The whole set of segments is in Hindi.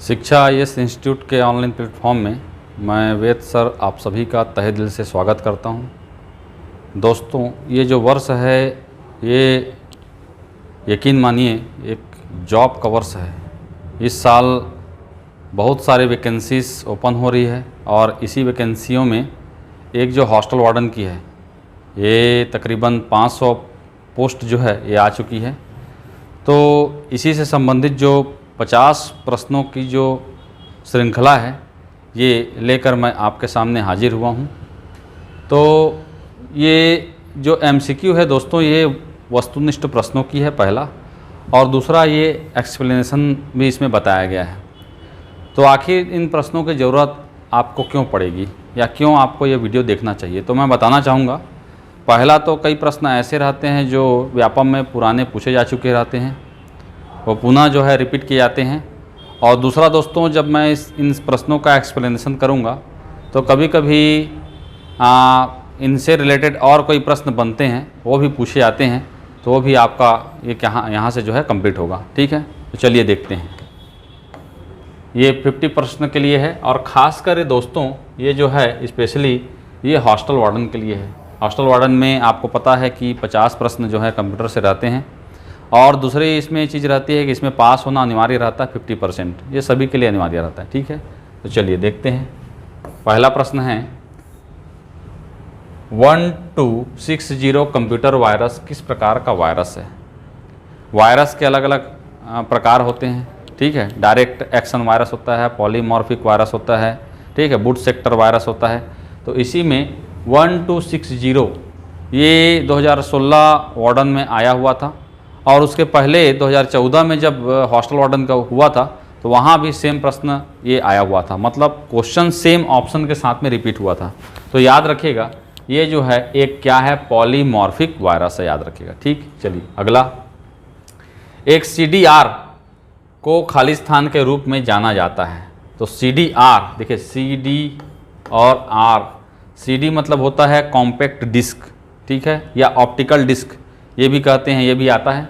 शिक्षा आईएएस इंस्टीट्यूट के ऑनलाइन प्लेटफॉर्म में मैं वेद सर आप सभी का तहे दिल से स्वागत करता हूं। दोस्तों, ये जो वर्ष है ये यकीन मानिए एक जॉब का वर्ष है। इस साल बहुत सारे वैकेंसीज ओपन हो रही है और इसी वैकेंसियों में एक जो हॉस्टल वार्डन की है ये तकरीबन 500 पोस्ट जो है ये आ चुकी है। तो इसी से संबंधित जो 50 प्रश्नों की जो श्रृंखला है ये लेकर मैं आपके सामने हाजिर हुआ हूँ। तो ये जो एमसीक्यू है दोस्तों ये वस्तुनिष्ठ प्रश्नों की है पहला, और दूसरा ये एक्सप्लेनेशन भी इसमें बताया गया है। तो आखिर इन प्रश्नों की ज़रूरत आपको क्यों पड़ेगी या क्यों आपको ये वीडियो देखना चाहिए, तो मैं बताना चाहूँगा। पहला तो कई प्रश्न ऐसे रहते हैं जो व्यापम में पुराने पूछे जा चुके रहते हैं, वो पुनः जो है रिपीट किए जाते हैं। और दूसरा दोस्तों, जब मैं इन प्रश्नों का एक्सप्लेनेशन करूँगा तो कभी कभी इनसे रिलेटेड और कोई प्रश्न बनते हैं वो भी पूछे जाते हैं, तो वो भी आपका ये यहाँ से जो है कंप्लीट होगा। ठीक है, तो चलिए देखते हैं। ये 50 प्रश्न के लिए है और ख़ासकर दोस्तों ये जो है स्पेशली ये हॉस्टल वार्डन के लिए है। हॉस्टल वार्डन में आपको पता है कि 50 प्रश्न जो है कंप्यूटर से रहते हैं, और दूसरी इसमें चीज़ रहती है कि इसमें पास होना अनिवार्य रहता है 50%। ये सभी के लिए अनिवार्य रहता है। ठीक है, तो चलिए देखते हैं। पहला प्रश्न है 1260 कंप्यूटर वायरस किस प्रकार का वायरस है। वायरस के अलग अलग प्रकार होते हैं। ठीक है, डायरेक्ट एक्शन वायरस होता है, पॉलीमॉर्फिक वायरस होता है, ठीक है, बूट सेक्टर वायरस होता है। तो इसी में 1260 ये 2016 वार्डन में आया हुआ था, और उसके पहले 2014 में जब हॉस्टल वार्डन का हुआ था तो वहाँ भी सेम प्रश्न ये आया हुआ था, मतलब क्वेश्चन सेम ऑप्शन के साथ में रिपीट हुआ था। तो याद रखिएगा ये जो है एक क्या है, पॉलीमॉर्फिक वायरस है, याद रखिएगा। ठीक, चलिए अगला। एक CDR को खाली स्थान के रूप में जाना जाता है। तो CDR देखिए, CD और R। CD मतलब होता है कॉम्पैक्ट डिस्क, ठीक है, या ऑप्टिकल डिस्क ये भी कहते हैं, ये भी आता है।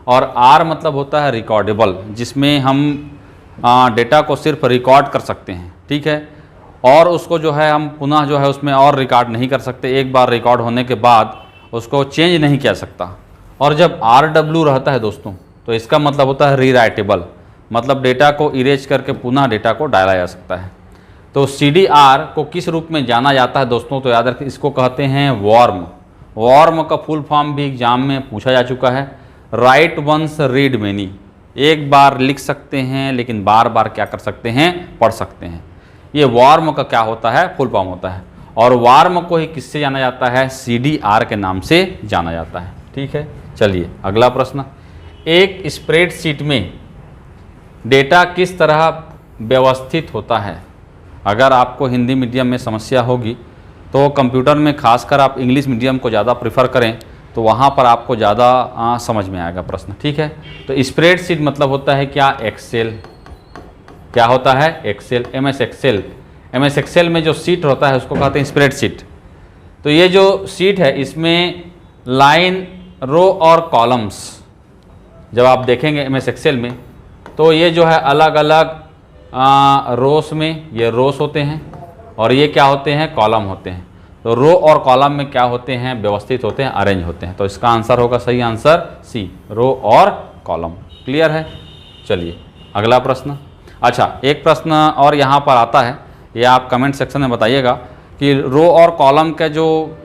और R मतलब होता है रिकॉर्डेबल, जिसमें हम डेटा को सिर्फ रिकॉर्ड कर सकते हैं। ठीक है, और उसको जो है हम पुनः जो है उसमें और रिकॉर्ड नहीं कर सकते। एक बार रिकॉर्ड होने के बाद उसको चेंज नहीं किया सकता। और जब RW रहता है दोस्तों तो इसका मतलब होता है रीराइटेबल, मतलब डेटा को इरेज करके पुनः डेटा को डाला जा सकता है। तो CDR को किस रूप में जाना जाता है दोस्तों, तो याद रखिए इसको कहते हैं वॉर्म। वॉर्म का फुल फॉर्म भी एग्जाम में पूछा जा चुका है। राइट वंस रीड मैनी, एक बार लिख सकते हैं लेकिन बार बार क्या कर सकते हैं, पढ़ सकते हैं। ये वॉर्म का क्या होता है, फुल फॉर्म होता है। और वॉर्म को ही किससे जाना जाता है, CDR के नाम से जाना जाता है। ठीक है, चलिए अगला प्रश्न। एक स्प्रेडशीट में डेटा किस तरह व्यवस्थित होता है। अगर आपको हिंदी मीडियम में समस्या होगी तो कंप्यूटर में, खासकर आप इंग्लिश मीडियम को ज़्यादा प्रेफर करें तो वहाँ पर आपको ज़्यादा समझ में आएगा प्रश्न। ठीक है, तो स्प्रेडशीट मतलब होता है क्या, एक्सेल। क्या होता है, Excel, MS Excel. MS Excel में जो सीट होता है उसको कहते हैं स्प्रेडशीट। तो ये जो सीट है इसमें लाइन, रो और कॉलम्स जब आप देखेंगे MS एक्सेल में तो ये जो है अलग अलग रोस में ये रोस होते हैं और ये क्या होते हैं, कॉलम होते हैं। तो रो और कॉलम में क्या होते हैं, व्यवस्थित होते हैं, अरेंज होते हैं। तो इसका आंसर होगा, सही आंसर C, रो और कॉलम। क्लियर है, चलिए अगला प्रश्न। अच्छा, एक प्रश्न और यहाँ पर आता है, ये आप कमेंट सेक्शन में बताइएगा कि रो और कॉलम का जो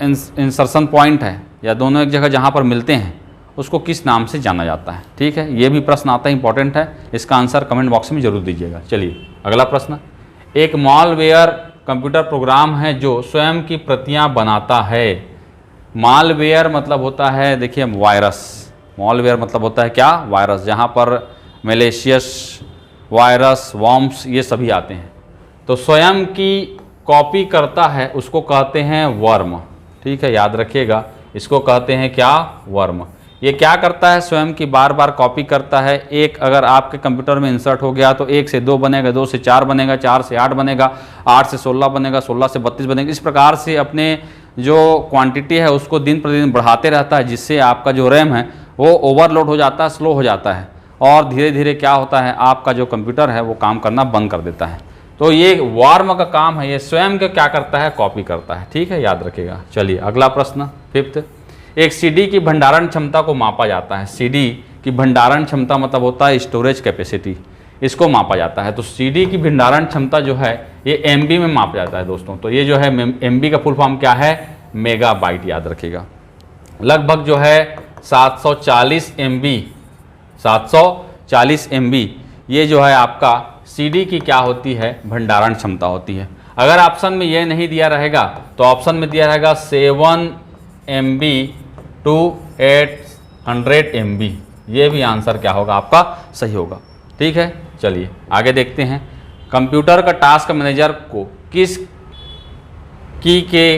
इंसर्शन पॉइंट है या दोनों एक जगह जहाँ पर मिलते हैं उसको किस नाम से जाना जाता है। ठीक है, ये भी प्रश्न आता है, इंपॉर्टेंट है। इसका आंसर कमेंट बॉक्स में जरूर दीजिएगा। चलिए अगला प्रश्न। एक मालवेयर कंप्यूटर प्रोग्राम है जो स्वयं की प्रतियां बनाता है। मालवेयर मतलब होता है, देखिए, वायरस। मालवेयर मतलब होता है क्या, वायरस, जहाँ पर मैलिशियस वायरस, वॉर्म्स ये सभी आते हैं। तो स्वयं की कॉपी करता है उसको कहते हैं वर्म। ठीक है, याद रखिएगा इसको कहते हैं क्या, वर्म। ये क्या करता है, स्वयं की बार बार कॉपी करता है। एक अगर आपके कंप्यूटर में इंसर्ट हो गया तो 1 से 2 बनेगा, 2 से 4 बनेगा, 4 से 8 बनेगा, 8 से 16 बनेगा, 16 से 32 बनेगा। इस प्रकार से अपने जो क्वांटिटी है उसको दिन प्रतिदिन बढ़ाते रहता है, जिससे आपका जो रैम है वो ओवरलोड हो जाता है, स्लो हो जाता है। और धीरे धीरे क्या होता है, आपका जो कंप्यूटर है वो काम करना बंद कर देता है। तो ये वार्म का काम है, ये स्वयं का क्या करता है, कॉपी करता है। ठीक है, याद रखिएगा। चलिए अगला प्रश्न 5th, एक सीडी की भंडारण क्षमता को मापा जाता है। सीडी की भंडारण क्षमता मतलब होता है स्टोरेज कैपेसिटी, इसको मापा जाता है। तो सीडी की भंडारण क्षमता जो है ये एमबी में मापा जाता है दोस्तों। तो ये जो है एमबी का फुल फॉर्म क्या है, मेगाबाइट, याद रखिएगा। लगभग जो है 740 एमबी, 740 एमबी ये जो है आपका सीडी की क्या होती है, भंडारण क्षमता होती है। अगर ऑप्शन में ये नहीं दिया रहेगा तो ऑप्शन में दिया रहेगा 7 MB टू 800 MB, ये भी आंसर क्या होगा आपका, सही होगा। ठीक है, चलिए आगे देखते हैं। कंप्यूटर का टास्क मैनेजर को किस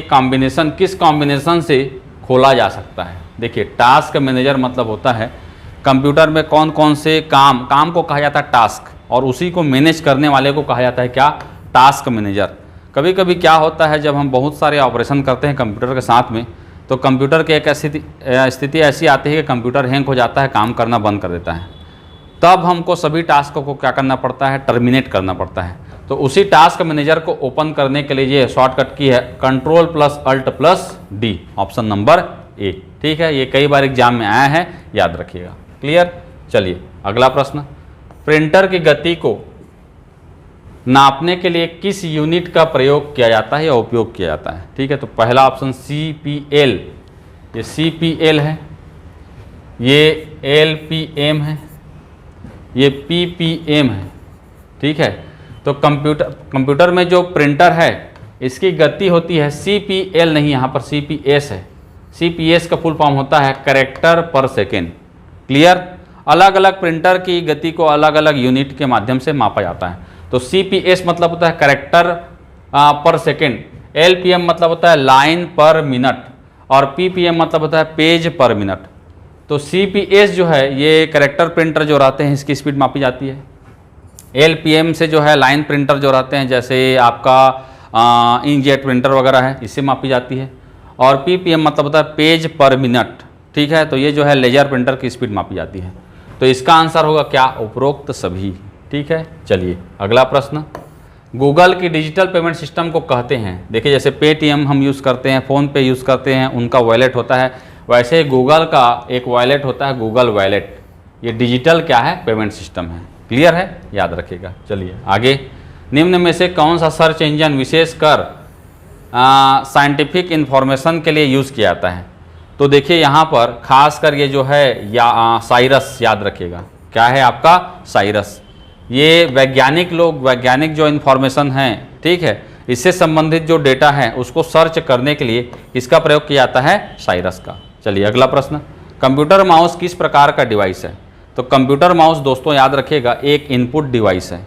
कॉम्बिनेशन से खोला जा सकता है। देखिए टास्क मैनेजर मतलब होता है कंप्यूटर में कौन कौन से काम को कहा जाता है टास्क, और उसी को मैनेज करने वाले को कहा जाता है क्या, टास्क मैनेजर। कभी कभी क्या होता है, जब हम बहुत सारे ऑपरेशन करते हैं कंप्यूटर के साथ में, तो कंप्यूटर की एक स्थिति ऐसी आती है कि कंप्यूटर हैंग हो जाता है, काम करना बंद कर देता है। तब हमको सभी टास्कों को क्या करना पड़ता है, टर्मिनेट करना पड़ता है। तो उसी टास्क मैनेजर को ओपन करने के लिए ये शॉर्टकट की है Ctrl+Alt+D, ऑप्शन नंबर ए। ठीक है, ये कई बार एग्जाम में आया है, याद रखिएगा। क्लियर। चलिए अगला प्रश्न, प्रिंटर की गति को नापने के लिए किस यूनिट का प्रयोग किया जाता है या उपयोग किया जाता है। ठीक है, तो पहला ऑप्शन CPL, ये CPL है, ये LPM है, ये PPM है। ठीक है, तो कंप्यूटर में जो प्रिंटर है इसकी गति होती है CPL, नहीं यहाँ पर CPS है। CPS का फुल फॉर्म होता है कैरेक्टर पर सेकेंड। क्लियर। अलग अलग प्रिंटर की गति को अलग अलग यूनिट के माध्यम से मापा जाता है। तो CPS मतलब होता है कैरेक्टर पर सेकेंड, LPM मतलब होता है लाइन पर मिनट, और PPM मतलब होता है पेज पर मिनट। तो CPS जो है ये कैरेक्टर प्रिंटर जो रहते हैं इसकी स्पीड मापी जाती है। LPM से जो है लाइन प्रिंटर जो रहते हैं, जैसे आपका इंकजेट प्रिंटर वगैरह है, इससे मापी जाती है। और PPM मतलब होता है पेज पर मिनट। ठीक है, तो ये जो है लेजर प्रिंटर की स्पीड मापी जाती है। तो इसका आंसर होगा क्या, उपरोक्त सभी। ठीक है, चलिए अगला प्रश्न, गूगल की डिजिटल पेमेंट सिस्टम को कहते हैं। देखिए जैसे पेटीएम हम यूज़ करते हैं, फ़ोन पे यूज़ करते हैं, उनका वॉलेट होता है, वैसे गूगल का एक वॉलेट होता है, गूगल वॉलेट। ये डिजिटल क्या है, पेमेंट सिस्टम है। क्लियर है, याद रखिएगा। चलिए आगे, निम्न में से कौन सा सर्च इंजन विशेषकर साइंटिफिक इंफॉर्मेशन के लिए यूज़ किया जाता है। तो देखिए यहाँ पर खासकर ये जो है साइरस, याद रखिएगा। क्या है आपका, साइरस। ये वैज्ञानिक जो इन्फॉर्मेशन है, ठीक है, इससे संबंधित जो डेटा है उसको सर्च करने के लिए इसका प्रयोग किया जाता है, साइरस का। चलिए अगला प्रश्न, कंप्यूटर माउस किस प्रकार का डिवाइस है। तो कंप्यूटर माउस दोस्तों याद रखिएगा एक इनपुट डिवाइस है।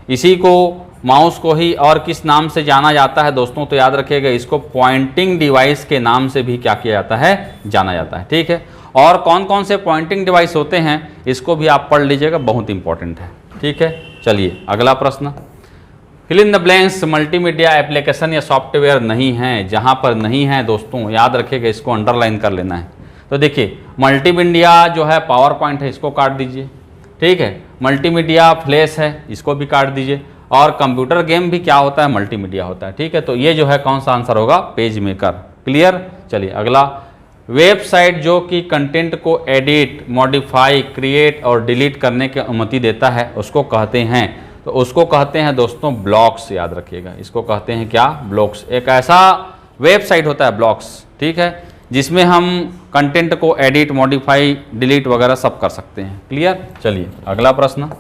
इसी को माउस को ही और किस नाम से जाना जाता है दोस्तों, तो याद रखिएगा इसको पॉइंटिंग डिवाइस के नाम से भी क्या किया जाता है, जाना जाता है। ठीक है, और कौन कौन से पॉइंटिंग डिवाइस होते हैं इसको भी आप पढ़ लीजिएगा, बहुत इंपॉर्टेंट है। ठीक है, चलिए अगला प्रश्न, fill in the blanks multimedia application या सॉफ्टवेयर नहीं है। जहाँ पर नहीं है दोस्तों याद रखिएगा इसको अंडरलाइन कर लेना है। तो देखिए मल्टीमीडिया जो है पावर पॉइंट है, इसको काट दीजिए। ठीक है, मल्टीमीडिया फ्लैश है, इसको भी काट दीजिए। और कंप्यूटर गेम भी क्या होता है, मल्टीमीडिया होता है। ठीक है, तो ये जो है कौन सा आंसर होगा, पेज मेकर। क्लियर। चलिए अगला, वेबसाइट जो कि कंटेंट को एडिट, मॉडिफाई, क्रिएट और डिलीट करने की अनुमति देता है उसको कहते हैं, तो उसको कहते हैं दोस्तों ब्लॉग्स। याद रखिएगा इसको कहते हैं क्या, ब्लॉग्स। एक ऐसा वेबसाइट होता है ब्लॉग्स, ठीक है, जिसमें हम कंटेंट को एडिट, मॉडिफाई, डिलीट वगैरह सब कर सकते हैं। क्लियर। चलिए अगला प्रश्न,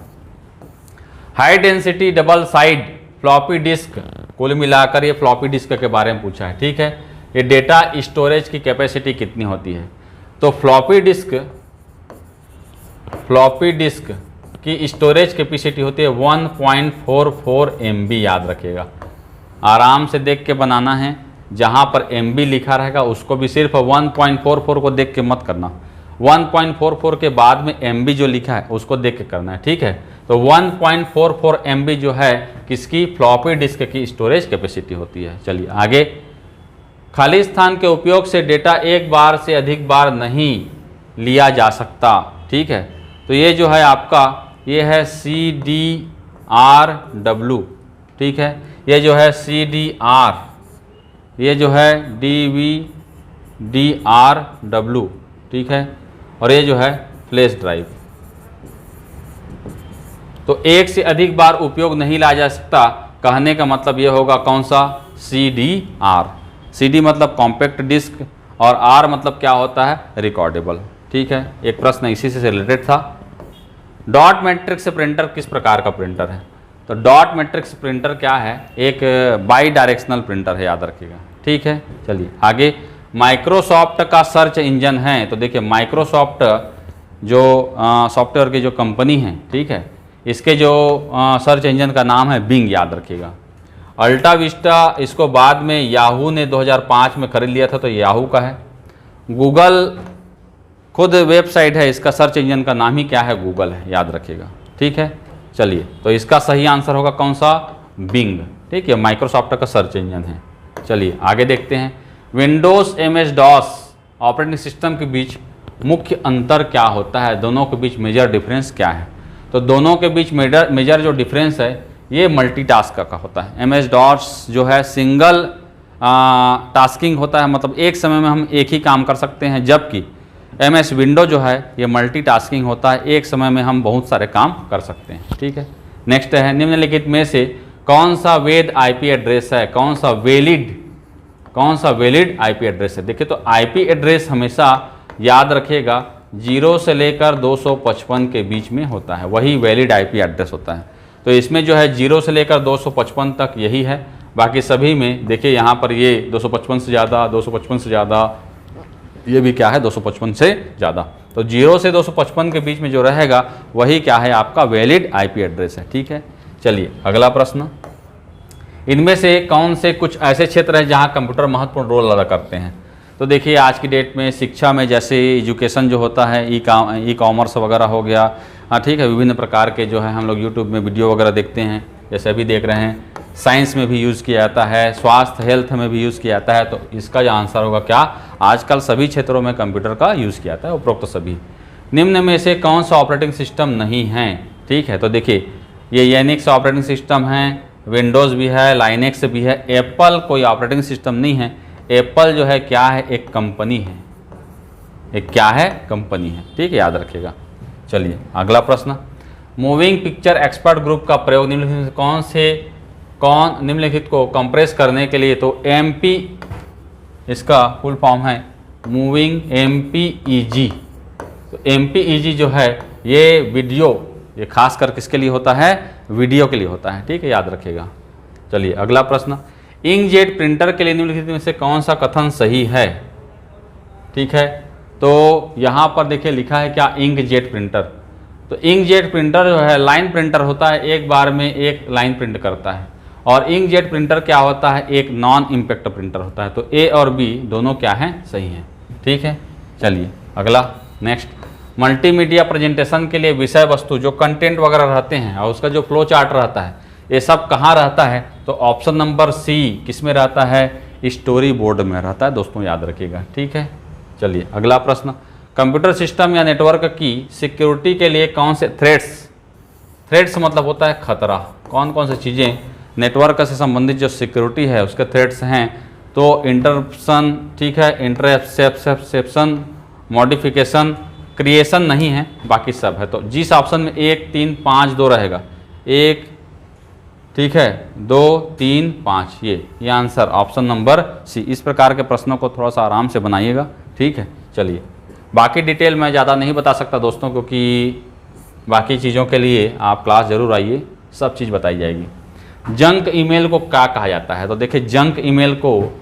high density double side floppy disk, कुल मिलाकर ये फ्लॉपी डिस्क के बारे में पूछा है। ठीक है, ये डेटा स्टोरेज की कैपेसिटी कितनी होती है। तो फ्लॉपी डिस्क की स्टोरेज कैपेसिटी होती है 1.44 MB। याद रखिएगा, आराम से देख के बनाना है, जहाँ पर MB लिखा रहेगा उसको भी सिर्फ 1.44 को देख के मत करना, 1.44 के बाद में MB जो लिखा है उसको देख के करना है। ठीक है, तो 1.44 MB जो है किसकी, फ्लॉपी डिस्क की स्टोरेज कैपेसिटी होती है। चलिए आगे, खाली स्थान के उपयोग से डेटा एक बार से अधिक बार नहीं लिया जा सकता। ठीक है, तो ये जो है आपका ये है CDRW, ठीक है। ये जो है CDR, ये जो है DVDRW, ठीक है। और ये जो है फ्लैश ड्राइव। तो एक से अधिक बार उपयोग नहीं लाया जा सकता, कहने का मतलब ये होगा कौन सा, CDR। CD मतलब कॉम्पैक्ट डिस्क और R मतलब क्या होता है, रिकॉर्डेबल, ठीक है। एक प्रश्न इसी से रिलेटेड था। डॉट मैट्रिक्स प्रिंटर किस प्रकार का प्रिंटर है? तो डॉट मैट्रिक्स प्रिंटर क्या है, एक बाई डायरेक्शनल प्रिंटर है, याद रखिएगा, ठीक है। चलिए आगे, माइक्रोसॉफ्ट का सर्च इंजन है। तो देखिए माइक्रोसॉफ्ट जो सॉफ्टवेयर की जो कंपनी है, ठीक है, इसके जो सर्च इंजन का नाम है बिंग, याद रखिएगा। अल्टा विस्टा, इसको बाद में याहू ने 2005 में खरीद लिया था, तो याहू का है। गूगल खुद वेबसाइट है, इसका सर्च इंजन का नाम ही क्या है, गूगल है, याद रखिएगा, ठीक है। चलिए, तो इसका सही आंसर होगा कौन सा, बिंग, ठीक है, माइक्रोसॉफ्ट का सर्च इंजन है। चलिए आगे देखते हैं, Windows MS DOS operating system के बीच मुख्य अंतर क्या होता है, दोनों के बीच मेजर डिफरेंस क्या है? तो दोनों के बीच मेजर जो डिफरेंस है ये मल्टीटास्क का होता है। MS DOS जो है सिंगल टास्किंग होता है, मतलब एक समय में हम एक ही काम कर सकते हैं, जबकि MS विंडो जो है ये मल्टीटास्किंग होता है, एक समय में हम बहुत सारे काम कर सकते हैं, ठीक है। नेक्स्ट है, निम्नलिखित में से कौन सा वैध IP एड्रेस है, कौन सा वैलिड IP एड्रेस है? देखिए, तो IP एड्रेस हमेशा याद रखिएगा 0 से लेकर 255 के बीच में होता है, वही वैलिड IP एड्रेस होता है। तो इसमें जो है 0 से लेकर 255 तक यही है, बाकी सभी में देखिए यहाँ पर ये 255 से ज़्यादा, 255 से ज़्यादा, ये भी क्या है 255 से ज़्यादा। तो 0 से 255 के बीच में जो रहेगा वही क्या है, आपका वैलिड IP एड्रेस है, ठीक है। चलिए अगला प्रश्न, इनमें से कौन से कुछ ऐसे क्षेत्र हैं जहां कंप्यूटर महत्वपूर्ण रोल अदा करते हैं? तो देखिए आज की डेट में शिक्षा में, जैसे एजुकेशन जो होता है, ई कॉमर्स वगैरह हो गया, ठीक है, विभिन्न प्रकार के जो है हम लोग यूट्यूब में वीडियो वगैरह देखते हैं, जैसे अभी देख रहे हैं। साइंस में भी यूज़ किया जाता है, स्वास्थ्य हेल्थ में भी यूज़ किया जाता है। तो इसका जो आंसर होगा क्या, आजकल सभी क्षेत्रों में कंप्यूटर का यूज़ किया जाता है, उपरोक्त सभी। निम्न में से कौन सा ऑपरेटिंग सिस्टम नहीं है? ठीक है, तो देखिए ये यूनिक्स ऑपरेटिंग सिस्टम है, विंडोज़ भी है, लाइनेक्स भी है। एप्पल कोई ऑपरेटिंग सिस्टम नहीं है। एप्पल जो है क्या है, एक कंपनी है, एक क्या है, कंपनी है, ठीक है, याद रखिएगा। चलिए अगला प्रश्न, मूविंग पिक्चर एक्सपर्ट ग्रुप का प्रयोग निम्नलिखित को कंप्रेस करने के लिए? तो MP इसका फुल फॉर्म है मूविंग MPEG। तो MPEG जो है ये वीडियो, ये खास कर किसके लिए होता है, वीडियो के लिए होता है, ठीक है, याद रखिएगा। चलिए अगला प्रश्न, इंकजेट प्रिंटर के लिए निम्नलिखित में से कौन सा कथन सही है? ठीक है, तो यहाँ पर देखिए लिखा है क्या, इंकजेट प्रिंटर। तो इंकजेट प्रिंटर जो है लाइन प्रिंटर होता है, एक बार में एक लाइन प्रिंट करता है। और इंकजेट प्रिंटर क्या होता है, एक नॉन इम्पैक्ट प्रिंटर होता है। तो A और B दोनों क्या हैं, सही हैं, ठीक है। चलिए अगला, नेक्स्ट, मल्टीमीडिया प्रेजेंटेशन के लिए विषय वस्तु जो कंटेंट वगैरह रहते हैं और उसका जो फ्लो चार्ट रहता है, ये सब कहाँ रहता है? तो ऑप्शन नंबर C किस में रहता है, स्टोरी बोर्ड में रहता है, दोस्तों याद रखिएगा, ठीक है। चलिए अगला प्रश्न, कंप्यूटर सिस्टम या नेटवर्क की सिक्योरिटी के लिए कौन से थ्रेट्स मतलब होता है खतरा, कौन कौन सी चीज़ें नेटवर्क से संबंधित जो सिक्योरिटी है उसके थ्रेट्स हैं? तो इंटरप्शन, ठीक है, इंटरसेप्शन, मॉडिफिकेशन, क्रिएशन नहीं है, बाकी सब है। तो जिस ऑप्शन में 1, 3, 5, 2 रहेगा, 1, ठीक है, 2, 3, 5, ये आंसर ऑप्शन नंबर C। इस प्रकार के प्रश्नों को थोड़ा सा आराम से बनाइएगा, ठीक है। चलिए बाकी डिटेल मैं ज़्यादा नहीं बता सकता दोस्तों, क्योंकि बाकी चीज़ों के लिए आप क्लास ज़रूर आइए, सब चीज़ बताई जाएगी। जंक ईमेल को क्या कहा जाता है? तो देखिए जंक ईमेल को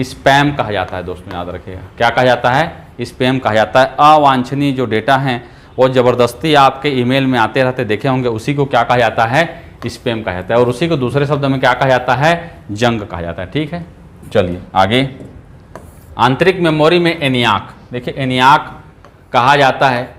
स्पैम कहा जाता है, दोस्तों याद रखिएगा। क्या कहा जाता है? स्पैम कहा जाता है। अवांछनीय जो डेटा हैं वो ज़बरदस्ती आपके ईमेल में आते रहते देखे होंगे, उसी को क्या कहा जाता है? स्पैम कहा जाता है। और उसी को दूसरे शब्द में क्या कहा जाता है? जंक कहा जाता है, ठीक है। चलिए आगे, आंतरिक मेमोरी में एनियाक, देखिए एनियाक कहा जाता है,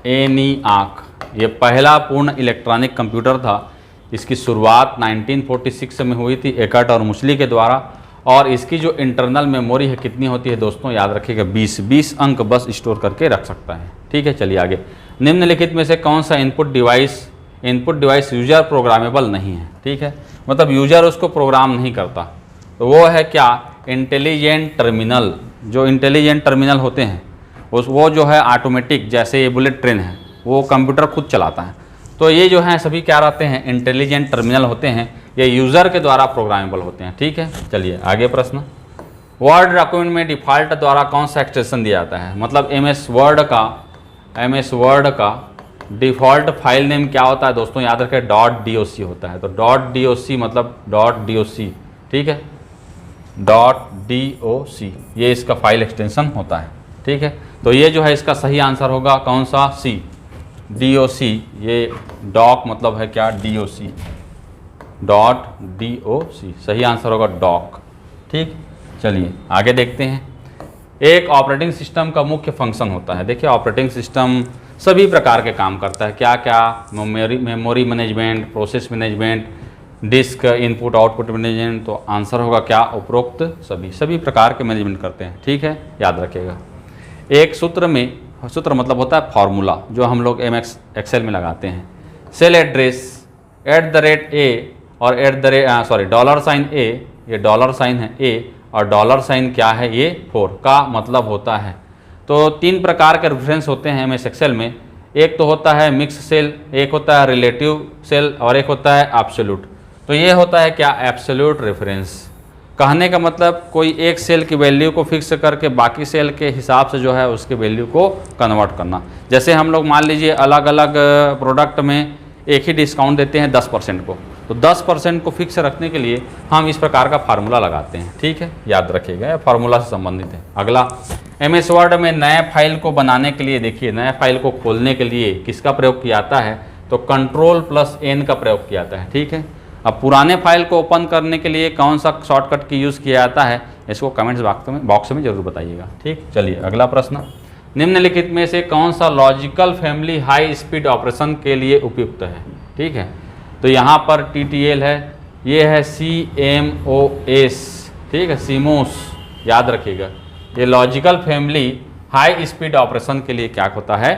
एनियाक ये पहला पूर्ण इलेक्ट्रॉनिक कंप्यूटर था। इसकी शुरुआत 1946 में हुई थी एकर्ट और मुसली के द्वारा। और इसकी जो इंटरनल मेमोरी है कितनी होती है दोस्तों, याद रखिएगा 20 अंक बस स्टोर करके रख सकता है, ठीक है। चलिए आगे, निम्नलिखित में से कौन सा इनपुट डिवाइस यूजर प्रोग्रामेबल नहीं है, ठीक है, मतलब यूजर उसको प्रोग्राम नहीं करता। तो वो है क्या, इंटेलिजेंट टर्मिनल। जो इंटेलिजेंट टर्मिनल होते हैं वो जो है ऑटोमेटिक, जैसे ये बुलेट ट्रेन है वो कंप्यूटर खुद चलाता है। तो ये जो हैं सभी क्या रहते हैं, इंटेलिजेंट टर्मिनल होते हैं, ये यूज़र के द्वारा प्रोग्रामेबल होते हैं, ठीक है। चलिए आगे प्रश्न, वर्ड डॉक्यूमेंट में डिफ़ॉल्ट द्वारा कौन सा एक्सटेंशन दिया जाता है, मतलब एमएस वर्ड का डिफ़ॉल्ट फाइल नेम क्या होता है दोस्तों, याद रखें .doc होता है। तो .doc मतलब .doc, ठीक है, .doc ये इसका फाइल एक्सटेंशन होता है, ठीक है। तो ये जो है इसका सही आंसर होगा कौन सा, सी, DOC। ये डॉक मतलब है क्या, DOC, .doc सही आंसर होगा डॉक, ठीक। चलिए आगे देखते हैं, एक ऑपरेटिंग सिस्टम का मुख्य फंक्शन होता है। देखिए ऑपरेटिंग सिस्टम सभी प्रकार के काम करता है, क्या क्या, memory management, process management, disk input output management. तो आंसर होगा क्या, उपरोक्त सभी प्रकार के मैनेजमेंट करते हैं, ठीक है, याद रखिएगा। एक सूत्र मतलब होता है फॉर्मूला, जो हम लोग MS एक्सेल में लगाते हैं। सेल एड्रेस @A और $, ये डॉलर साइन है A और डॉलर साइन क्या है, ये 4 का मतलब होता है। तो 3 प्रकार के रेफरेंस होते हैं MS एक्सेल में, एक तो होता है मिक्स सेल, एक होता है रिलेटिव सेल और एक होता है एब्सोल्यूट। तो ये होता है क्या, एब्सोल्यूट रेफरेंस। कहने का मतलब कोई एक सेल की वैल्यू को फिक्स करके बाकी सेल के हिसाब से जो है उसके वैल्यू को कन्वर्ट करना। जैसे हम लोग मान लीजिए अलग अलग प्रोडक्ट में एक ही डिस्काउंट देते हैं 10% को, तो 10% को फिक्स रखने के लिए हम इस प्रकार का फार्मूला लगाते हैं, ठीक है, याद रखिएगा, फार्मूला से संबंधित है। अगला, MS वर्ड में नए फाइल को बनाने के लिए, देखिए नए फाइल को खोलने के लिए किसका प्रयोग किया जाता है, तो Ctrl+N का प्रयोग किया जाता है, ठीक है। अब पुराने फाइल को ओपन करने के लिए कौन सा शॉर्टकट की यूज़ किया जाता है, इसको कमेंट्स बॉक्स में जरूर बताइएगा, ठीक। चलिए अगला प्रश्न, निम्नलिखित में से कौन सा logical family high speed operation के लिए उपयुक्त है, ठीक है। तो यहाँ पर TTL है, ये है CMOS, ठीक है, CMOS, याद रखिएगा। ये logical family high speed operation के लिए क्या होता है,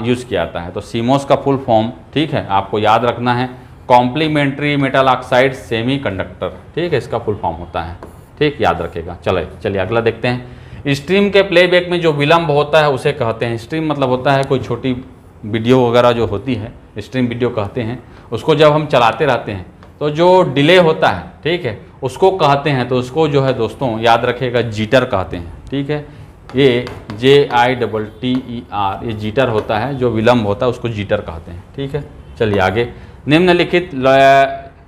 यूज़ किया जाता है। तो CMOS का फुल फॉर्म, ठीक है, आपको याद रखना है, कॉम्प्लीमेंट्री मेटल ऑक्साइड सेमीकंडक्टर, ठीक है, इसका फुल फॉर्म होता है, ठीक, याद रखेगा। चलिए अगला देखते हैं, स्ट्रीम के प्लेबैक में जो विलंब होता है उसे कहते हैं, स्ट्रीम मतलब होता है कोई छोटी वीडियो वगैरह जो होती है, स्ट्रीम वीडियो कहते हैं, उसको जब हम चलाते रहते हैं तो जो डिले होता है, ठीक है, उसको कहते हैं। तो उसको जो है दोस्तों याद रखिएगा जीटर कहते हैं, ठीक है, ये JITTER, ये जीटर होता है, जो विलंब होता है उसको जीटर कहते हैं, ठीक है। चलिए आगे, निम्नलिखित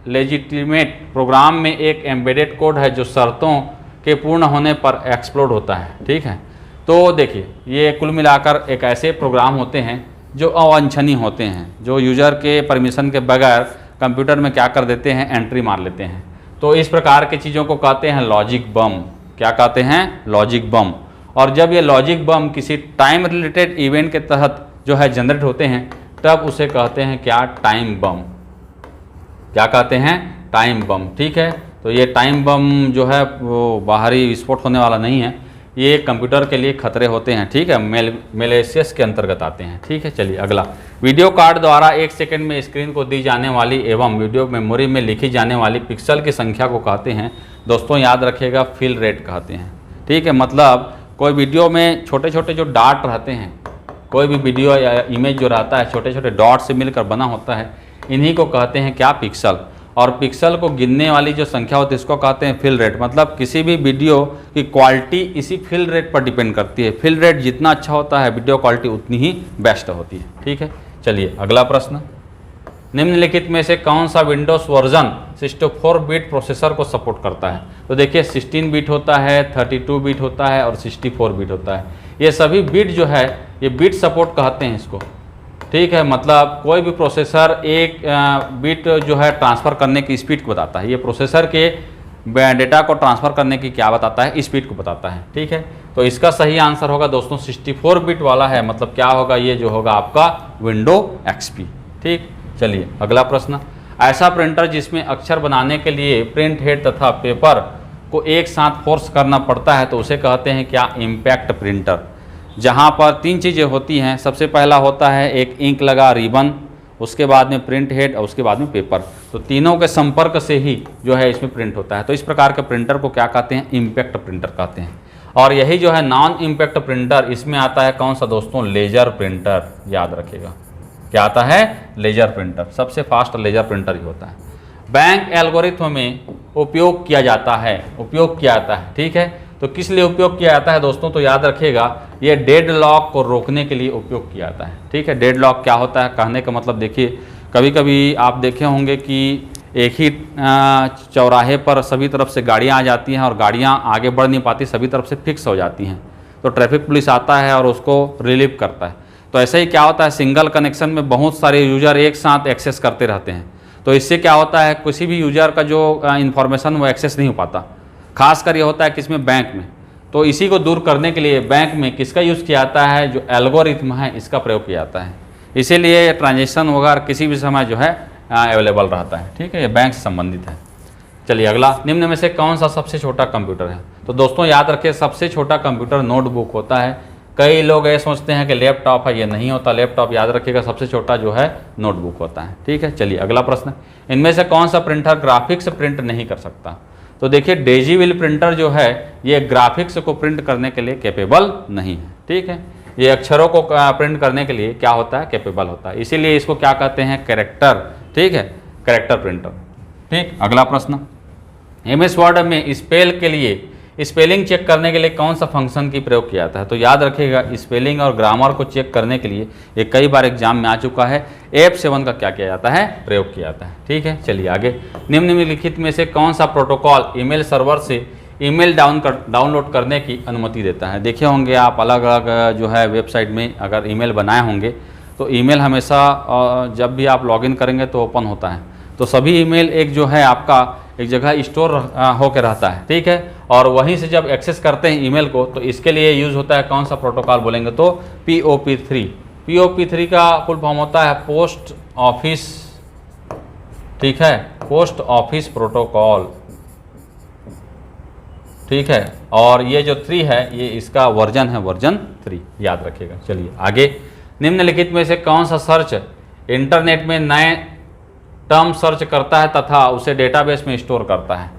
लेजिटिमेट प्रोग्राम में एक एम्बेडेड कोड है जो शर्तों के पूर्ण होने पर एक्सप्लोड होता है, ठीक है। तो देखिए ये कुल मिलाकर एक ऐसे प्रोग्राम होते हैं जो अवांछनीय होते हैं, जो यूजर के परमिशन के बगैर कंप्यूटर में क्या कर देते हैं, एंट्री मार लेते हैं। तो इस प्रकार की चीज़ों को कहते हैं लॉजिक बम, क्या कहते हैं, लॉजिक बम। और जब ये लॉजिक बम किसी टाइम रिलेटेड इवेंट के तहत जो है जनरेट होते हैं, तब उसे कहते हैं क्या, टाइम बम, क्या कहते हैं, टाइम बम, ठीक है। तो ये टाइम बम जो है वो बाहरी विस्फोट होने वाला नहीं है, ये कंप्यूटर के लिए खतरे होते हैं, ठीक है, मेलेशियस के अंतर्गत आते हैं, ठीक है। चलिए अगला, वीडियो कार्ड द्वारा 1 सेकंड में स्क्रीन को दी जाने वाली एवं वीडियो मेमोरी में लिखी जाने वाली पिक्सल की संख्या को कहते हैं दोस्तों, याद रखिएगा, फिल रेट कहते हैं, ठीक है। मतलब कोई वीडियो में छोटे छोटे जो डॉट रहते हैं, कोई भी वीडियो या इमेज जो रहता है छोटे छोटे डॉट से मिलकर बना होता है, इन्हीं को कहते हैं क्या, पिक्सल। और पिक्सल को गिनने वाली जो संख्या होती है इसको कहते हैं फिल रेट। मतलब किसी भी वीडियो की क्वालिटी इसी फिल रेट पर डिपेंड करती है, फिल रेट जितना अच्छा होता है वीडियो क्वालिटी उतनी ही बेस्ट होती है, ठीक है। चलिए अगला प्रश्न, निम्नलिखित में से कौन सा विंडोज़ वर्जन 64 बिट प्रोसेसर को सपोर्ट करता है। तो देखिए 16 बिट होता है, 32 बिट होता है और 64 बिट होता है। ये सभी बिट जो है ये बिट सपोर्ट कहते हैं इसको, ठीक है। मतलब कोई भी प्रोसेसर एक बिट जो है ट्रांसफ़र करने की स्पीड को बताता है, ये प्रोसेसर के डेटा को ट्रांसफ़र करने की क्या बताता है, स्पीड को बताता है, ठीक है। तो इसका सही आंसर होगा दोस्तों 64 बिट वाला है, मतलब क्या होगा, ये जो होगा आपका विंडो XP, ठीक। चलिए अगला प्रश्न, ऐसा प्रिंटर जिसमें अक्षर बनाने के लिए प्रिंट हेड तथा पेपर को एक साथ फोर्स करना पड़ता है तो उसे कहते हैं क्या, इम्पैक्ट प्रिंटर। जहाँ पर 3 चीज़ें होती हैं। सबसे पहला होता है एक इंक लगा रिबन, उसके बाद में प्रिंट हेड और उसके बाद में पेपर। तो तीनों के संपर्क से ही जो है इसमें प्रिंट होता है। तो इस प्रकार के प्रिंटर को क्या कहते हैं? इम्पैक्ट प्रिंटर कहते हैं। और यही जो है नॉन इम्पैक्ट प्रिंटर, इसमें आता है कौन सा दोस्तों? Laser printer. याद रखिएगा क्या आता है? Laser printer. सबसे फास्ट लेजर प्रिंटर ही होता है। बैंक एल्गोरिथम में उपयोग किया जाता है, ठीक है। तो किस लिए उपयोग किया जाता है दोस्तों? तो याद रखिएगा ये डेड लॉक को रोकने के लिए उपयोग किया जाता है, ठीक है। डेड लॉक क्या होता है? कहने का मतलब देखिए, कभी कभी आप देखे होंगे कि एक ही चौराहे पर सभी तरफ से गाड़ियाँ आ जाती हैं और गाड़ियाँ आगे बढ़ नहीं पाती, सभी तरफ से फिक्स हो जाती हैं। तो ट्रैफिक पुलिस आता है और उसको रिलीव करता है। तो ऐसे ही क्या होता है, सिंगल कनेक्शन में बहुत सारे यूजर एक साथ एक्सेस करते रहते हैं। तो इससे क्या होता है, किसी भी यूजर का जो इन्फॉर्मेशन वो एक्सेस नहीं हो पाता। खासकर ये होता है किसमें? बैंक में। तो इसी को दूर करने के लिए बैंक में किसका यूज़ किया जाता है? जो एल्गोरिथम है इसका प्रयोग किया जाता है। इसीलिए ट्रांजेक्शन वगैरह किसी भी समय जो है अवेलेबल रहता है, ठीक है। ये बैंक से संबंधित है। चलिए अगला, निम्न में से कौन सा सबसे छोटा कंप्यूटर है? तो दोस्तों याद रखिए सबसे छोटा कंप्यूटर नोटबुक होता है। कई लोग ये सोचते हैं कि लैपटॉप है, ये नहीं होता लैपटॉप। याद रखिएगा सबसे छोटा जो है नोटबुक होता है, ठीक है। चलिए अगला प्रश्न, इनमें से कौन सा प्रिंटर ग्राफिक्स प्रिंट नहीं कर सकता? तो देखिए डेजीविल प्रिंटर जो है ये ग्राफिक्स को प्रिंट करने के लिए कैपेबल नहीं है, ठीक है। ये अक्षरों को प्रिंट करने के लिए क्या होता है? कैपेबल होता है। इसीलिए इसको क्या कहते हैं? कैरेक्टर, ठीक है, कैरेक्टर प्रिंटर, ठीक। अगला प्रश्न, एमएस वर्ड में स्पेल के लिए स्पेलिंग चेक करने के लिए कौन सा फंक्शन की प्रयोग किया जाता है? तो याद रखिएगा स्पेलिंग और ग्रामर को चेक करने के लिए ये कई बार एग्जाम में आ चुका है। F7 का क्या किया जाता है? प्रयोग किया जाता है, ठीक है। चलिए आगे, निम्नलिखित में से कौन सा प्रोटोकॉल ईमेल सर्वर से ईमेल डाउनलोड करने की अनुमति देता है? देखे होंगे आप अलग अलग जो है वेबसाइट में अगर ईमेल बनाए होंगे तो ईमेल हमेशा जब भी आप लॉगिन करेंगे तो ओपन होता है। तो सभी ईमेल एक जो है आपका एक जगह स्टोर होकर रहता है, ठीक है। और वहीं से जब एक्सेस करते हैं ईमेल को तो इसके लिए यूज़ होता है कौन सा प्रोटोकॉल बोलेंगे? तो POP3। POP3 का फुल फॉर्म होता है पोस्ट ऑफिस, ठीक है, पोस्ट ऑफिस प्रोटोकॉल, ठीक है। और ये जो 3 है ये इसका वर्जन है, वर्जन 3, याद रखिएगा। चलिए आगे, निम्नलिखित में से कौन सा सर्च इंटरनेट में नए टर्म सर्च करता है तथा उसे डेटाबेस में स्टोर करता है?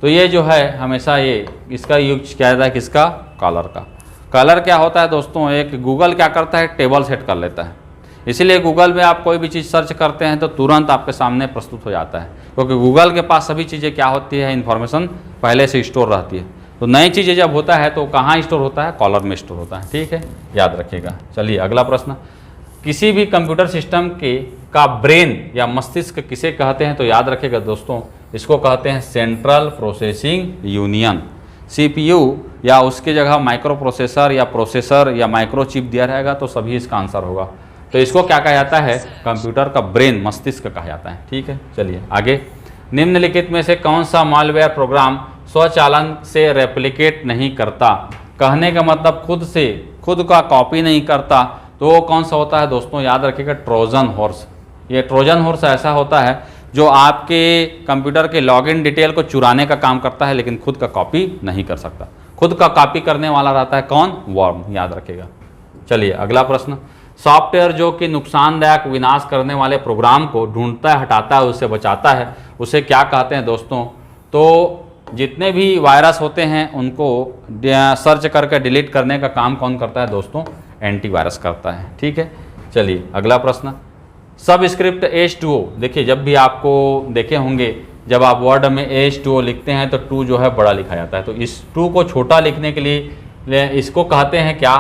तो ये जो है हमेशा ये इसका यूज किया जाता है किसका? कॉलर का। कॉलर क्या होता है दोस्तों? एक गूगल क्या करता है? टेबल सेट कर लेता है। इसीलिए गूगल में आप कोई भी चीज़ सर्च करते हैं तो तुरंत आपके सामने प्रस्तुत हो जाता है, क्योंकि गूगल के पास सभी चीज़ें क्या होती है? इन्फॉर्मेशन पहले से स्टोर रहती है। तो नई चीज़ें जब होता है तो कहाँ स्टोर होता है? कॉलर में स्टोर होता है, ठीक है, याद रखिएगा। चलिए अगला प्रश्न, किसी भी कंप्यूटर सिस्टम का ब्रेन या मस्तिष्क किसे कहते हैं? तो याद रखिएगा दोस्तों इसको कहते हैं सेंट्रल प्रोसेसिंग यूनियन। CPU या उसके जगह माइक्रो प्रोसेसर या प्रोसेसर या माइक्रोचिप दिया रहेगा तो सभी इसका आंसर होगा। तो इसको क्या कहा जाता है? कंप्यूटर का ब्रेन, मस्तिष्क कहा जाता है, ठीक है। चलिए आगे, निम्नलिखित में से कौन सा मालवेयर प्रोग्राम स्वचालन से रेप्लिकेट नहीं करता? कहने का मतलब खुद का कॉपी नहीं करता। तो वो कौन सा होता है दोस्तों? याद रखिएगा ट्रोजन हॉर्स। ये ट्रोजन हॉर्स ऐसा होता है जो आपके कंप्यूटर के लॉगिन डिटेल को चुराने का काम करता है लेकिन खुद का कॉपी नहीं कर सकता। खुद का कॉपी करने वाला रहता है कौन? वर्म, याद रखिएगा। चलिए अगला प्रश्न, सॉफ्टवेयर जो कि नुकसानदायक विनाश करने वाले प्रोग्राम को ढूंढता है, हटाता है, उससे बचाता है, उसे क्या कहते हैं दोस्तों? तो जितने भी वायरस होते हैं उनको सर्च करके डिलीट करने का काम कौन करता है दोस्तों? एंटीवायरस करता है, ठीक है। चलिए अगला प्रश्न, सब स्क्रिप्ट H2O। देखिए जब भी आपको देखे होंगे जब आप वर्ड में H2O लिखते हैं तो 2 जो है बड़ा लिखा जाता है। तो इस 2 को छोटा लिखने के लिए इसको कहते हैं क्या?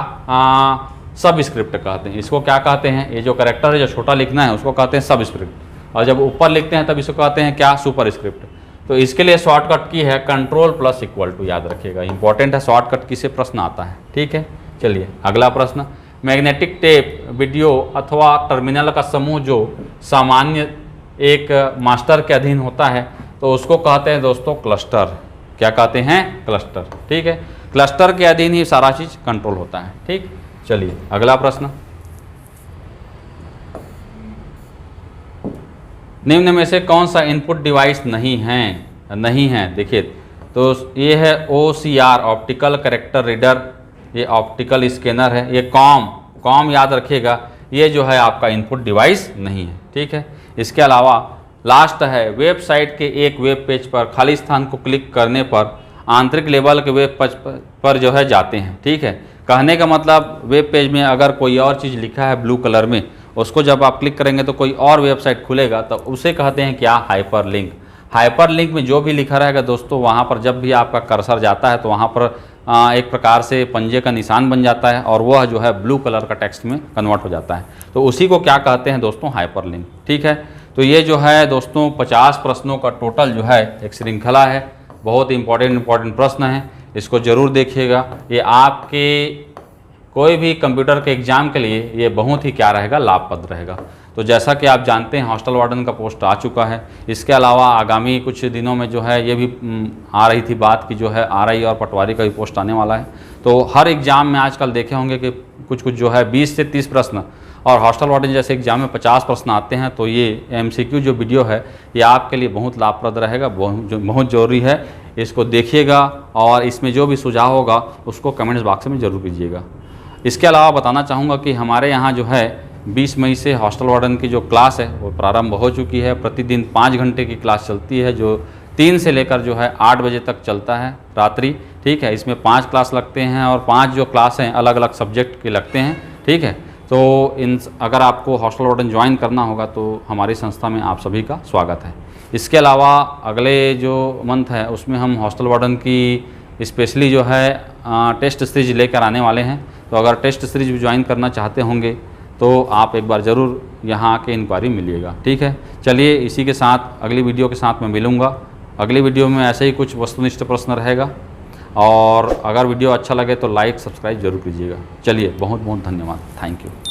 सब स्क्रिप्ट कहते हैं। इसको क्या कहते हैं? ये जो कैरेक्टर है जो छोटा लिखना है उसको कहते हैं सब स्क्रिप्ट, और जब ऊपर लिखते हैं तब इसको कहते हैं क्या? Super script. तो इसके लिए शॉर्टकट की है Ctrl+=, याद रखिएगा, इंपॉर्टेंट है। शॉर्टकट की से प्रश्न आता है, ठीक है। चलिए अगला प्रश्न, मैग्नेटिक टेप, वीडियो अथवा टर्मिनल का समूह जो सामान्य एक मास्टर के अधीन होता है तो उसको कहते हैं दोस्तों क्लस्टर। क्या कहते हैं? क्लस्टर, ठीक है। क्लस्टर के अधीन ही सारा चीज कंट्रोल होता है, ठीक। चलिए अगला प्रश्न, निम्न में से कौन सा इनपुट डिवाइस नहीं है? देखिए तो ये है OCR, ऑप्टिकल कैरेक्टर रीडर, ये ऑप्टिकल स्कैनर है, ये कॉम याद रखिएगा, ये जो है आपका इनपुट डिवाइस नहीं है, ठीक है। इसके अलावा लास्ट है वेबसाइट के एक वेब पेज पर खाली स्थान को क्लिक करने पर आंतरिक लेवल के वेब पेज पर जो है जाते हैं, ठीक है। कहने का मतलब वेब पेज में अगर कोई और चीज़ लिखा है ब्लू कलर में, उसको जब आप क्लिक करेंगे तो कोई और वेबसाइट खुलेगा, तो उसे कहते हैं क्या, हाइपर लिंक। हाइपर लिंक में जो भी लिखा रहेगा दोस्तों, वहाँ पर जब भी आपका कर्सर जाता है तो वहाँ पर एक प्रकार से पंजे का निशान बन जाता है और वह जो है ब्लू कलर का टेक्स्ट में कन्वर्ट हो जाता है, तो उसी को क्या कहते हैं दोस्तों, हाइपर लिंक, ठीक है। तो ये जो है दोस्तों 50 प्रश्नों का टोटल जो है एक श्रृंखला है, बहुत इंपॉर्टेंट प्रश्न है, इसको ज़रूर देखिएगा। ये आपके कोई भी कंप्यूटर के एग्ज़ाम के लिए ये बहुत ही क्या रहेगा, लाभप्रद रहेगा। तो जैसा कि आप जानते हैं हॉस्टल वार्डन का पोस्ट आ चुका है। इसके अलावा आगामी कुछ दिनों में जो है ये भी आ रही थी बात कि जो है आरआई और पटवारी का भी पोस्ट आने वाला है। तो हर एग्ज़ाम में आजकल देखे होंगे कि कुछ जो है 20 से 30 प्रश्न, और हॉस्टल वार्डन जैसे एग्जाम में 50 प्रश्न आते हैं। तो ये MCQ जो वीडियो है ये आपके लिए बहुत लाभप्रद रहेगा, बहुत ज़रूरी है, इसको देखिएगा और इसमें जो भी सुझाव होगा उसको कमेंट्स बॉक्स में ज़रूर कीजिएगा। इसके अलावा बताना चाहूँगा कि हमारे यहाँ जो है 20 मई से हॉस्टल वार्डन की जो क्लास है वो प्रारंभ हो चुकी है। प्रतिदिन 5 घंटे की क्लास चलती है, जो 3 से लेकर जो है 8 बजे तक चलता है रात्रि, ठीक है। इसमें 5 क्लास लगते हैं और 5 जो क्लास हैं अलग अलग सब्जेक्ट के लगते हैं, ठीक है। तो अगर आपको हॉस्टल वार्डन ज्वाइन करना होगा तो हमारी संस्था में आप सभी का स्वागत है। इसके अलावा अगले जो मंथ है उसमें हम हॉस्टल वार्डन की स्पेशली जो है टेस्ट सीरीज लेकर आने वाले हैं। तो अगर टेस्ट सीरीज भी ज्वाइन करना चाहते होंगे तो आप एक बार ज़रूर यहाँ आके इंक्वायरी मिलिएगा, ठीक है। चलिए इसी के साथ अगली वीडियो के साथ मैं मिलूँगा। अगली वीडियो में ऐसे ही कुछ वस्तुनिष्ठ प्रश्न रहेगा, और अगर वीडियो अच्छा लगे तो लाइक सब्सक्राइब जरूर कीजिएगा। चलिए बहुत बहुत धन्यवाद, थैंक यू।